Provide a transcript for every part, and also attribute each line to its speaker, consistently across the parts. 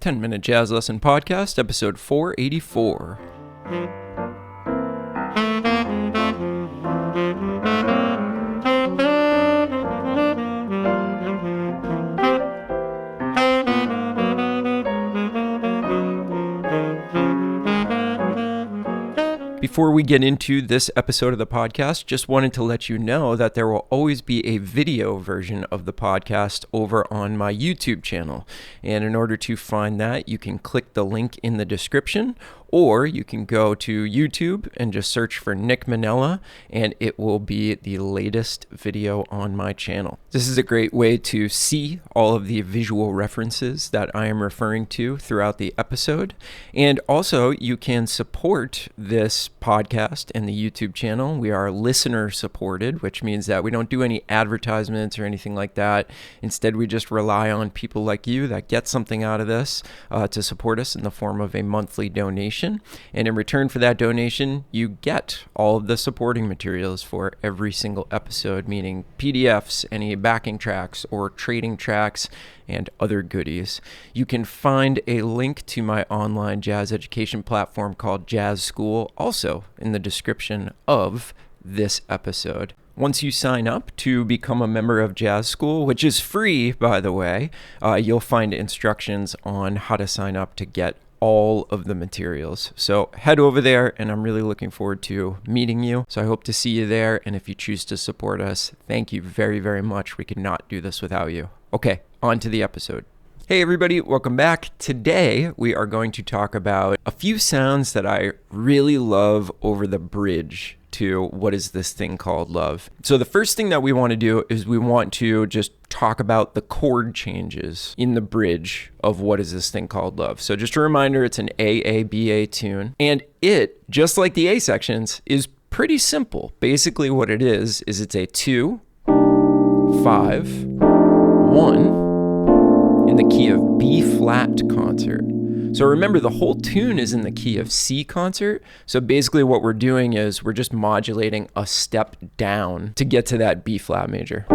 Speaker 1: 10-Minute Jazz Lesson Podcast, episode 484. Before we get into this episode of the podcast, just wanted to let you know that there will always be a video version of the podcast over on my YouTube channel. And in order to find that, you can click the link in the description, or you can go to YouTube and just search for Nick Manella, and it will be the latest video on my channel. This is a great way to see all of the visual references that I am referring to throughout the episode. And also, you can support this podcast and the YouTube channel. We are listener supported, which means that we don't do any advertisements or anything like that. Instead, we just rely on people like you that get something out of this to support us in the form of a monthly donation. And in return for that donation, you get all of the supporting materials for every single episode, meaning PDFs, any backing tracks or trading tracks, and other goodies. You can find a link to my online jazz education platform called Jazz School also in the description of this episode. Once you sign up to become a member of Jazz School, which is free, by the way, you'll find instructions on how to sign up to get all of the materials. So head over there, and I'm really looking forward to meeting you. So I hope to see you there. And if you choose to support us, thank you very, very much. We could not do this without you. Okay, on to the episode. Hey everybody, welcome back. Today we are going to talk about a few sounds that I really love over the bridge to What Is This Thing Called Love. So the first thing that we want to do is we want to just talk about the chord changes in the bridge of What Is This Thing Called Love. So just a reminder, it's an A-A-B-A tune, and it, just like the A sections, is pretty simple. Basically what it is it's a 2, 5, 1, in the key of B flat concert. So remember, the whole tune is in the key of C concert. So basically what we're doing is we're just modulating a step down to get to that B flat major.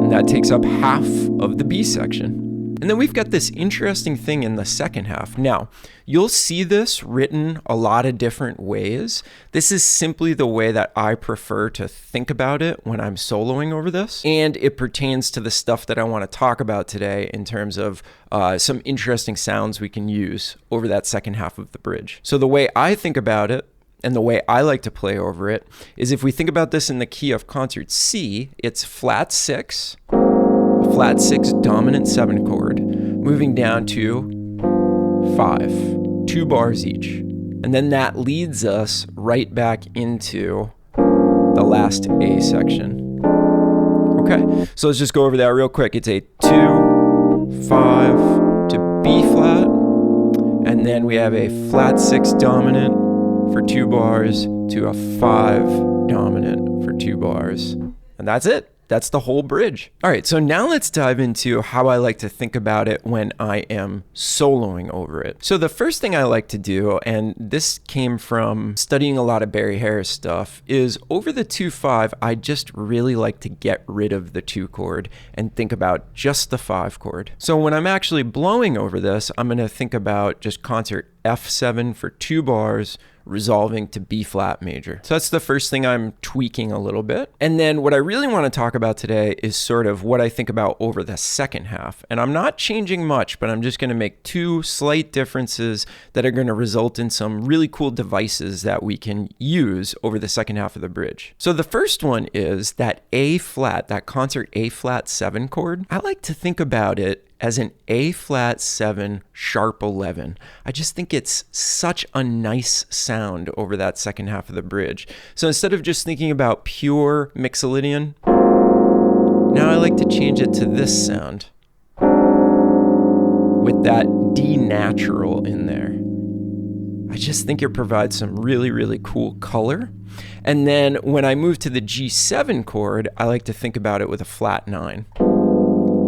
Speaker 1: And that takes up half of the B section. And then we've got this interesting thing in the second half. Now, you'll see this written a lot of different ways. This is simply the way that I prefer to think about it when I'm soloing over this. And it pertains to the stuff that I want to talk about today in terms of some interesting sounds we can use over that second half of the bridge. So the way I think about it, and the way I like to play over it, is if we think about this in the key of concert C, it's flat 6, flat 6 dominant 7 chord, moving down to 5, 2 bars each. And then that leads us right back into the last A section. Okay, so let's just go over that real quick. It's a 2, 5 to B flat, and then we have a flat 6 dominant for 2 bars to a 5 dominant for 2 bars. And that's it. That's the whole bridge. All right, so now let's dive into how I like to think about it when I am soloing over it. So the first thing I like to do, and this came from studying a lot of Barry Harris stuff, is over the 2-5, I just really like to get rid of the 2 chord and think about just the 5 chord. So when I'm actually blowing over this, I'm gonna think about just concert F7 for 2 bars, resolving to B flat major. So that's the first thing I'm tweaking a little bit. And then what I really want to talk about today is sort of what I think about over the second half. And I'm not changing much, but I'm just going to make 2 slight differences that are going to result in some really cool devices that we can use over the second half of the bridge. So the first one is that A flat, that concert A flat 7 chord. I like to think about it as an A flat 7 sharp 11. I just think it's such a nice sound over that second half of the bridge. So instead of just thinking about pure mixolydian, now I like to change it to this sound with that D natural in there. I just think it provides some really, really cool color. And then when I move to the G7 chord, I like to think about it with a flat 9.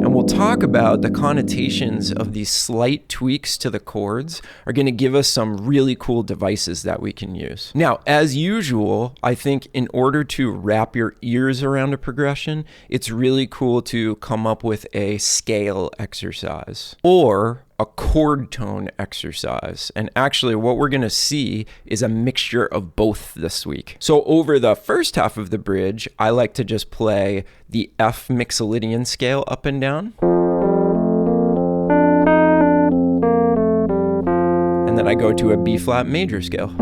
Speaker 1: And we'll talk about the connotations of these slight tweaks to the chords are going to give us some really cool devices that we can use. Now, as usual, I think in order to wrap your ears around a progression, it's really cool to come up with a scale exercise or a chord tone exercise. And actually what we're going to see is a mixture of both this week. So over the first half of the bridge, I like to just play the F Mixolydian scale up and down. And then I go to a B flat major scale.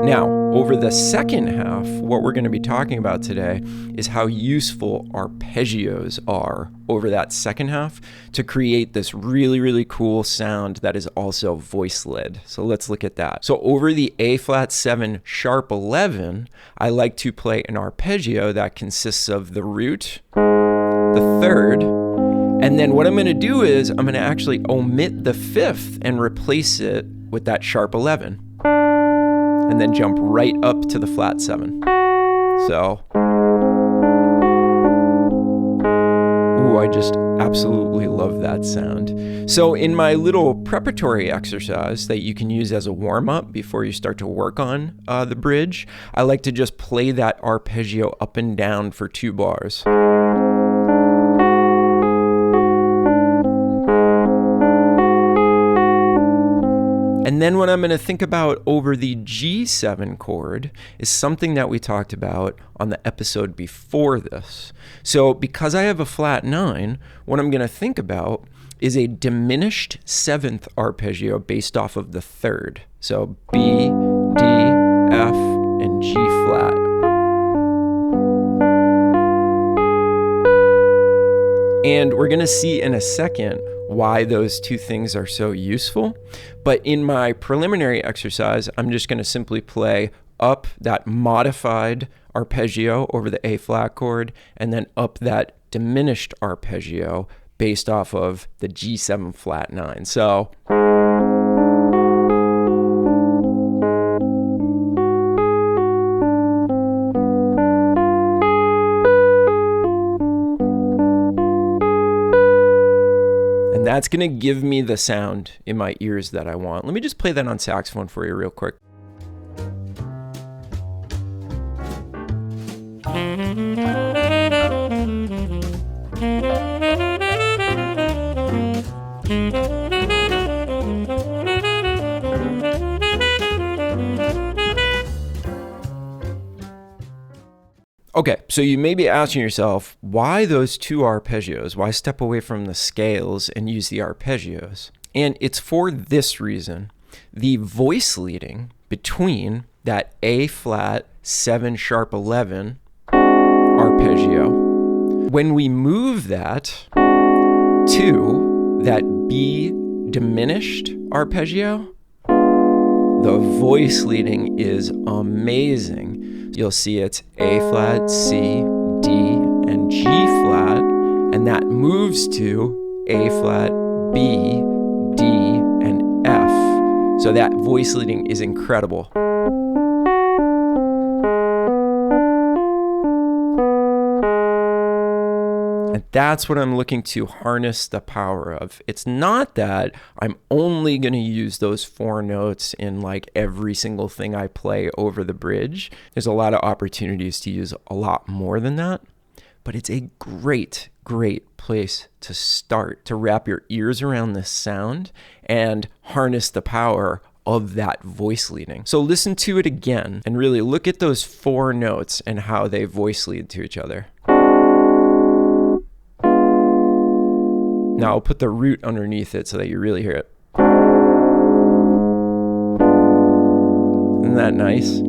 Speaker 1: Now, over the second half, what we're going to be talking about today is how useful arpeggios are over that second half to create this really, really cool sound that is also voice-led. So let's look at that. So over the A flat 7 sharp 11, I like to play an arpeggio that consists of the root, the third, and then what I'm going to do is I'm going to actually omit the fifth and replace it with that sharp 11. And then jump right up to the flat 7. So, ooh, I just absolutely love that sound. So in my little preparatory exercise that you can use as a warm-up before you start to work on the bridge, I like to just play that arpeggio up and down for 2 bars. And then what I'm going to think about over the G7 chord is something that we talked about on the episode before this. So because I have a flat 9, what I'm going to think about is a diminished 7th arpeggio based off of the 3rd. So B, D, F, and G flat. And we're going to see in a second why those two things are so useful. But in my preliminary exercise, I'm just going to simply play up that modified arpeggio over the A flat chord and then up that diminished arpeggio based off of the G7 flat 9. So that's going to give me the sound in my ears that I want. Let me just play that on saxophone for you real quick. Okay, so you may be asking yourself, why those 2 arpeggios? Why step away from the scales and use the arpeggios? And it's for this reason. The voice leading between that A flat 7 sharp 11 arpeggio, when we move that to that B diminished arpeggio, the voice leading is amazing. You'll see it's A flat, C, D, and G flat, and that moves to A flat, B, D, and F. So that voice leading is incredible. And that's what I'm looking to harness the power of. It's not that I'm only going to use those 4 notes in like every single thing I play over the bridge. There's a lot of opportunities to use a lot more than that, but it's a great, great place to start to wrap your ears around this sound and harness the power of that voice leading. So listen to it again and really look at those 4 notes and how they voice lead to each other. Now I'll put the root underneath it so that you really hear it. Isn't that nice?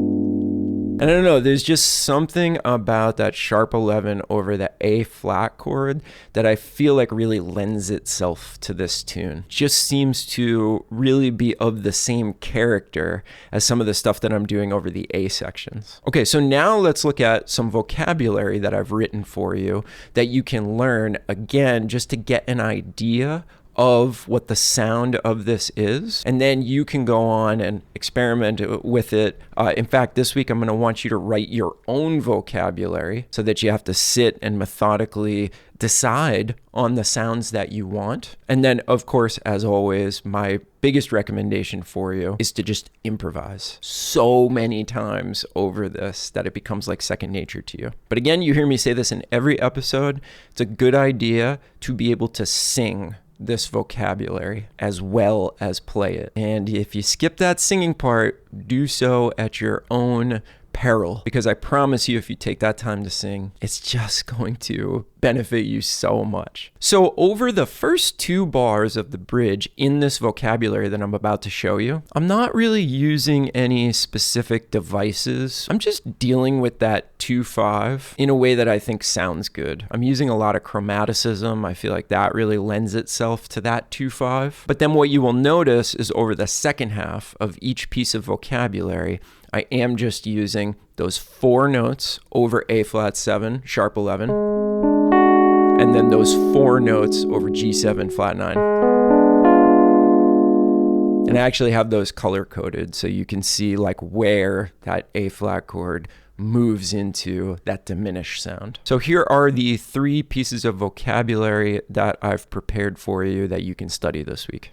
Speaker 1: And I don't know, there's just something about that sharp 11 over the A flat chord that I feel like really lends itself to this tune. Just seems to really be of the same character as some of the stuff that I'm doing over the A sections. Okay, so now let's look at some vocabulary that I've written for you that you can learn, again, just to get an idea of what the sound of this is, and then you can go on and experiment with it. In fact, this week I'm going to want you to write your own vocabulary so that you have to sit and methodically decide on the sounds that you want. And then, of course, as always, my biggest recommendation for you is to just improvise so many times over this that it becomes like second nature to you. But again, you hear me say this in every episode. It's a good idea to be able to sing this vocabulary as well as play it. And if you skip that singing part, do so at your own peril, because I promise you, if you take that time to sing, it's just going to benefit you so much. So over the first 2 bars of the bridge in this vocabulary that I'm about to show you, I'm not really using any specific devices. I'm just dealing with that 2-5 in a way that I think sounds good. I'm using a lot of chromaticism. I feel like that really lends itself to that 2-5. But then what you will notice is over the second half of each piece of vocabulary, I am just using those 4 notes over A flat 7, sharp 11, and then those 4 notes over G7 flat 9. And I actually have those color coded so you can see like where that A flat chord moves into that diminished sound. So here are the 3 pieces of vocabulary that I've prepared for you that you can study this week.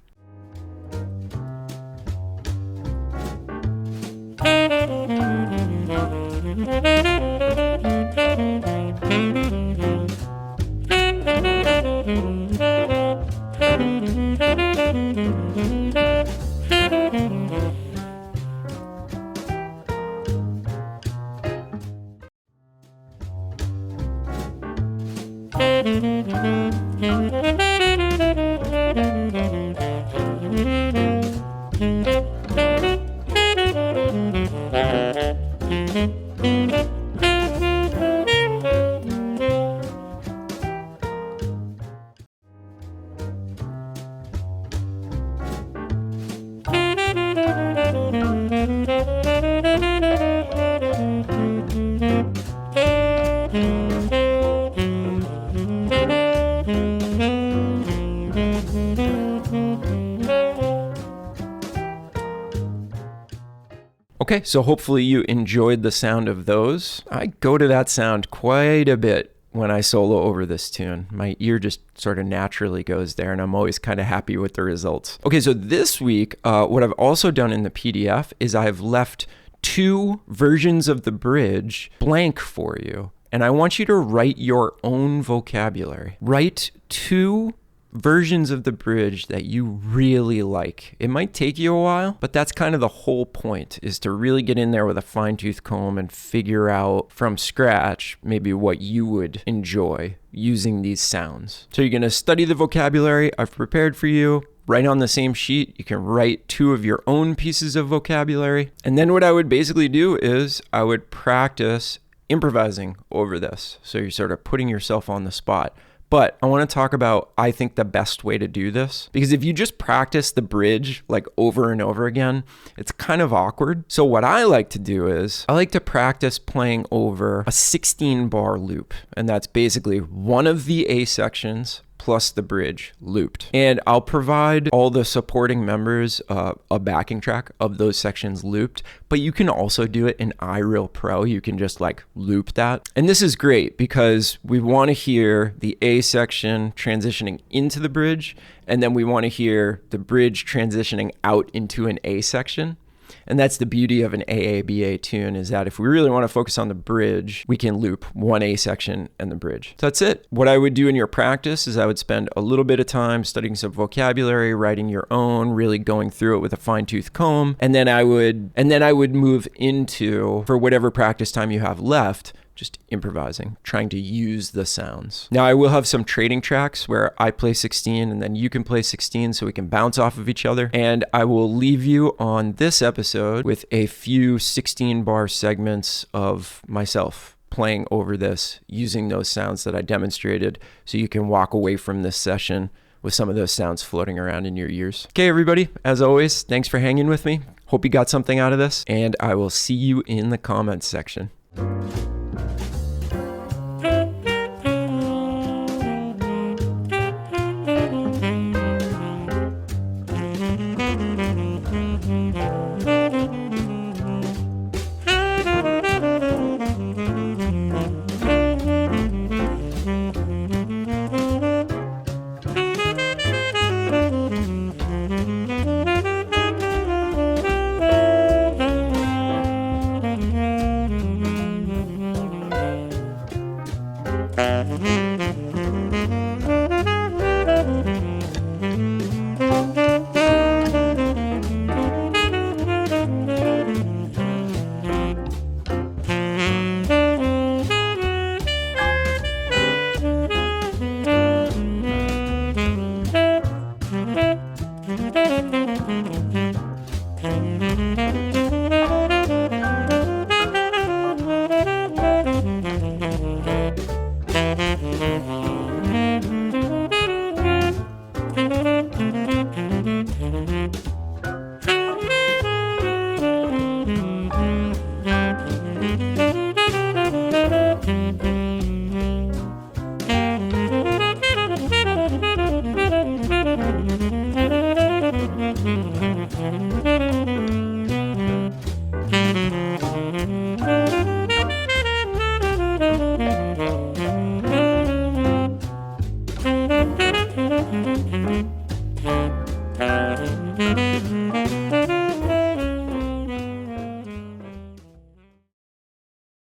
Speaker 1: Okay, so hopefully you enjoyed the sound of those. I go to that sound quite a bit when I solo over this tune. My ear just sort of naturally goes there, and I'm always kind of happy with the results. Okay, so this week, what I've also done in the PDF is I've left 2 versions of the bridge blank for you, and I want you to write your own vocabulary. Write 2 versions of the bridge that you really like. It might take you a while, but that's kind of the whole point, is to really get in there with a fine-tooth comb and figure out from scratch maybe what you would enjoy using these sounds. So you're going to study the vocabulary I've prepared for you. Right on the same sheet, you can write 2 of your own pieces of vocabulary. And then what I would basically do is I would practice improvising over this. So you're sort of putting yourself on the spot. But I want to talk about, I think, the best way to do this. Because if you just practice the bridge like over and over again, it's kind of awkward. So what I like to do is I like to practice playing over a 16-bar loop. And that's basically one of the A sections plus the bridge looped. And I'll provide all the supporting members a backing track of those sections looped, but you can also do it in iReal Pro. You can just like loop that. And this is great because we want to hear the A section transitioning into the bridge, and then we want to hear the bridge transitioning out into an A section. And that's the beauty of an AABA tune, is that if we really want to focus on the bridge, we can loop one A section and the bridge. So that's it. What I would do in your practice is I would spend a little bit of time studying some vocabulary, writing your own, really going through it with a fine-tooth comb, and then I would move into, for whatever practice time you have left, just improvising, trying to use the sounds. Now, I will have some trading tracks where I play 16 and then you can play 16 so we can bounce off of each other. And I will leave you on this episode with a few 16-bar segments of myself playing over this, using those sounds that I demonstrated, so you can walk away from this session with some of those sounds floating around in your ears. Okay, everybody, as always, thanks for hanging with me. Hope you got something out of this, and I will see you in the comments section.